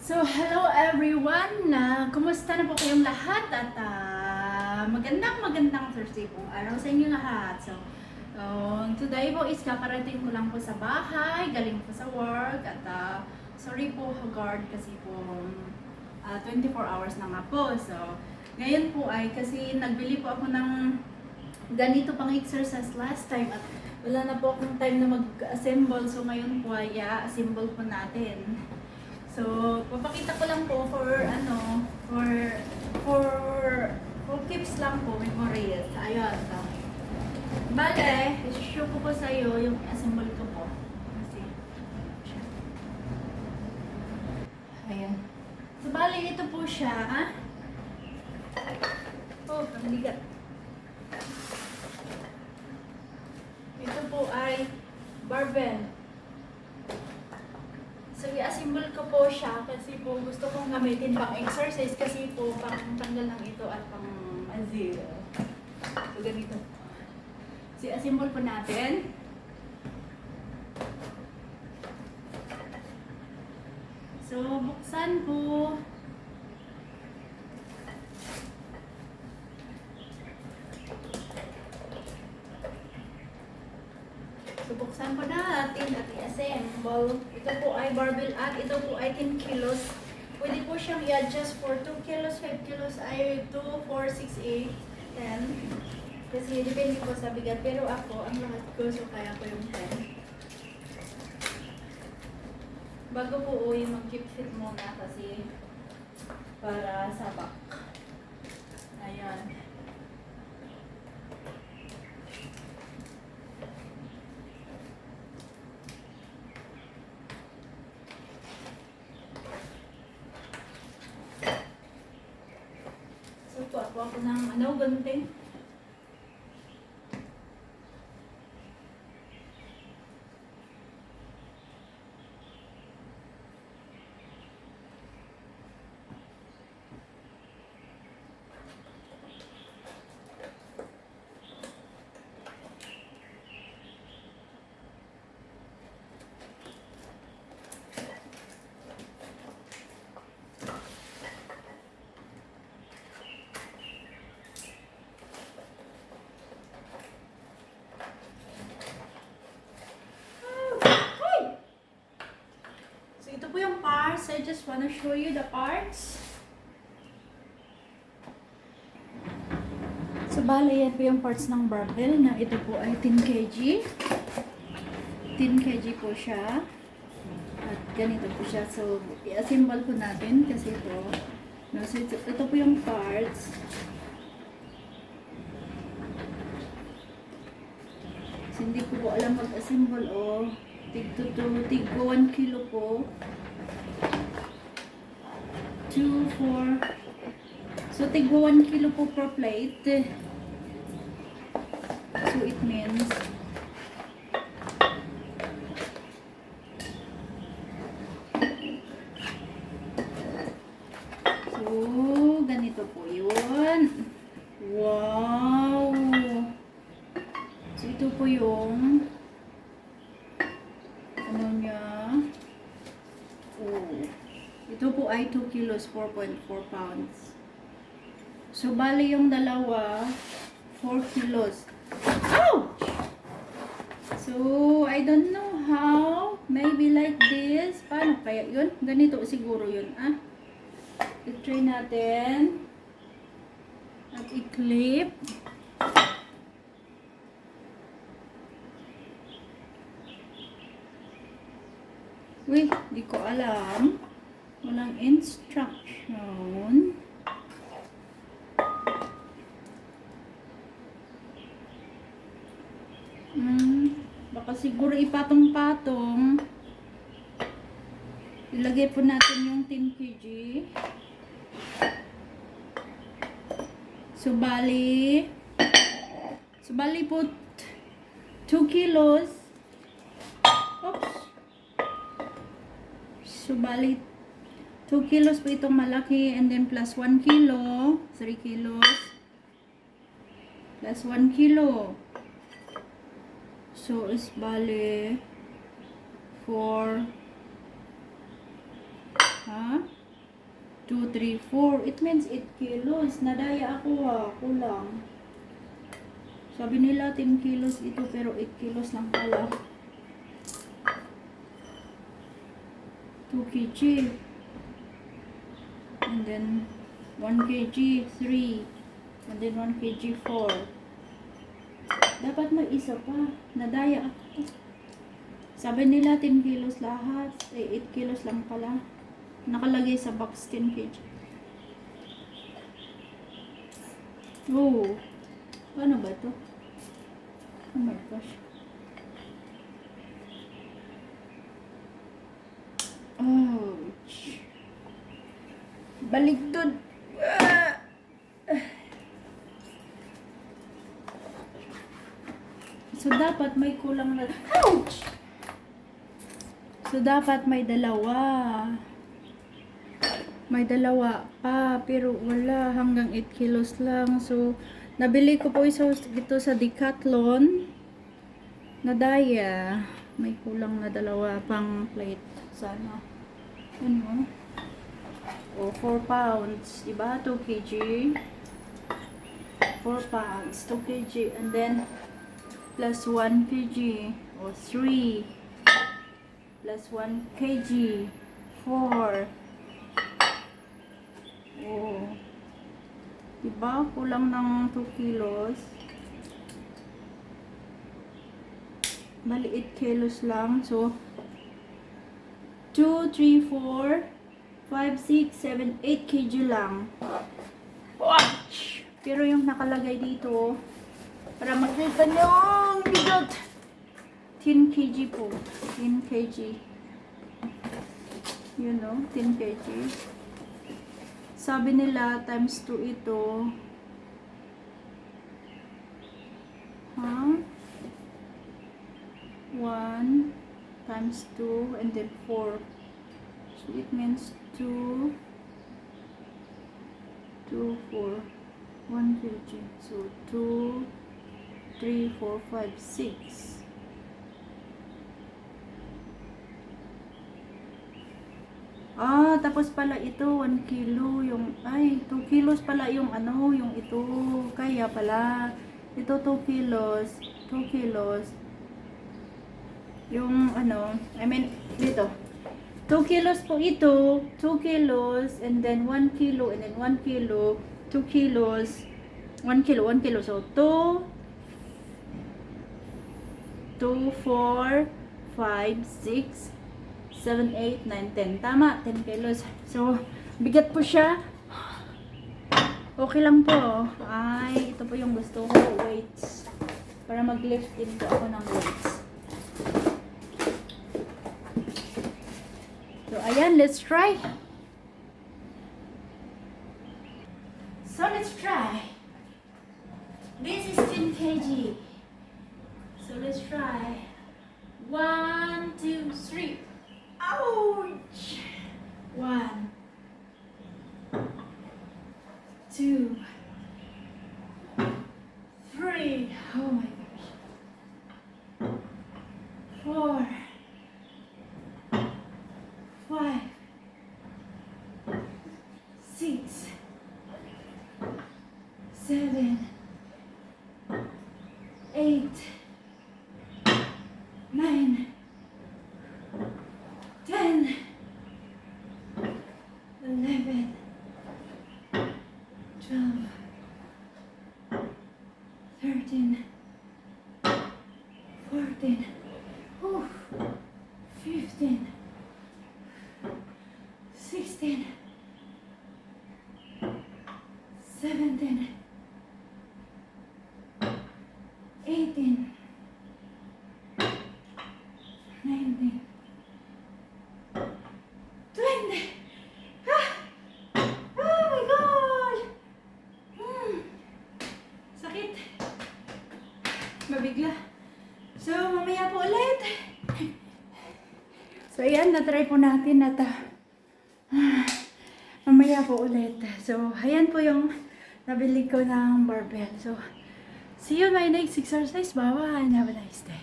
So, hello everyone! Kumusta na po kayong lahat? At magandang Thursday po araw sa inyo lahat. So, today po is kakarating ko lang po sa bahay, galing po sa work. At sorry po, Haggard, kasi po 24 hours na nga po. So, ngayon po ay kasi nagbili po ako ng ganito pang exercise last time. At wala na po akong time na mag-assemble. So, ngayon po ay assemble po natin. So, papakita ko lang po for keeps lang po, memories. Ayun. So, bale, i-show ko po sa iyo yung assemble ko po. Kasi, ayun. So, bale, ito po siya. Oh, ang bigat. Ito po ay barbell. So, i-assemble ko po siya kasi po gusto kong gamitin pang exercise kasi po pang tanggal ng ito at pang azil. So, ganito. So, i-assemble po natin. So, buksan po. So, buksan po natin at i-assemble. Ito po ay barbell at ito po ay 10 kilos. Pwede po siyang i-adjust for 2 kilos, 5 kilos, ay 2, 4, 6, 8, 10. Kasi depende po sa bigat. Pero ako, ang lahat ko, so kaya ko yung 10. Bago po uwi, mag-keep fit muna kasi para sa back. Ayan. So, po ako ng gunting. Ito po yung parts. I just wanna show you the parts. So, bale, yan po yung parts ng barbell na ito po ay 10 kg. 10 kg po siya. At ganito po siya. So, i-assemble po natin kasi po. No, so, ito po yung parts. So, hindi ko po alam mag-assemble o tig 1 kilo po. 2, 4. So, tig 1 kilo po per plate. So, it means so, ganito po yun. Wow! So, ito po yung ano niya. Oh. Ito po ay 2 kilos, 4.4 pounds. So, bali yung dalawa, 4 kilos. Ouch! So, I don't know how. Maybe like this. Paano kaya yun? Ganito siguro yun, I-try natin. At i-clip. Uy, di ko alam. Walang instruction. Baka siguro ipatong-patong. Ilagay po natin yung 10 kg. So, bali po 2 kilos. Oops. So, bali 2 kilos po itong malaki and then plus 1 kilo. 3 kilos. Plus 1 kilo. So, is bali 4 Ha? 2, 3, 4. It means 8 kilos. Nadaya ako ha. Kulang. Sabi nila 10 kilos ito pero 8 kilos lang pala. 2 kg. And then 1 kg 3. And then 1 kg 4. Dapat may isa pa. Nadaya ako. Sabi nila 10 kilos lahat. 8 kilos lang pala. Nakalagay sa box 10 kg. Oh. Paano ba to? Oh my gosh. Ouch. Baligtad. So, dapat may kulang na... Ouch! So, dapat may dalawa. May dalawa pa. Pero wala. Hanggang 8 kilos lang. So, nabili ko po ito sa Decathlon. Nadaya. May kulang na dalawa pang plate. Sana. Ano? O, 4 pounds. Diba? 2 kg. 4 pounds. 2 kg. And then, plus 1 kg. O, 3. Plus 1 kg. 4. Oh. Diba? Kulang ng 2 kilos. Bali 8 kilos lang. So, 2, 3, 4, 5, 6, 7, 8 kg lang. Watch! Pero yung nakalagay dito, para makita nyo ang bigot. 10 kg po. 10 kg. You know, 10 kg. Sabi nila, times 2 ito. Huh? 1 times 2 and then 4. So it means 2, 2, 4. 1 kg. So 2, 3, 4, 5, 6. Ah, tapos pala ito 1 kilo yung, ay 2 kilos pala yung ano, yung ito. Kaya pala ito 2 kilos, 2 kilos. Yung ano, I mean dito. 2 kilos po ito, 2 kilos and then 1 kilo and then 1 kilo, 2 kilos, 1 kilo, 1 kilo. So 2 4 5 6 7, 8, 9, 10. Tama, 10 kilos. So, bigat po siya. Okay lang po. Ay, ito po yung gusto ko. Weights. Para mag-lift din po ako ng weights. So, ayan. Let's try. So, let's try. This is 10 kg. So, let's try. 1, 2, 3. Ouch! 1, 2, 3. Oh my gosh. 4, 5, 6, 7, 8, 9, 10, 11, 12, 13, 14, 15, 16, 17, 18, 19, 20. Ah! Oh my God! Sakit. Mabigla. So, mamaya po ulit. So, ayan. Na-try po natin at mamaya po ulit. So, ayan po yung nabili ko ng barbell. So, see you in my next exercise. Bye-bye and have a nice day.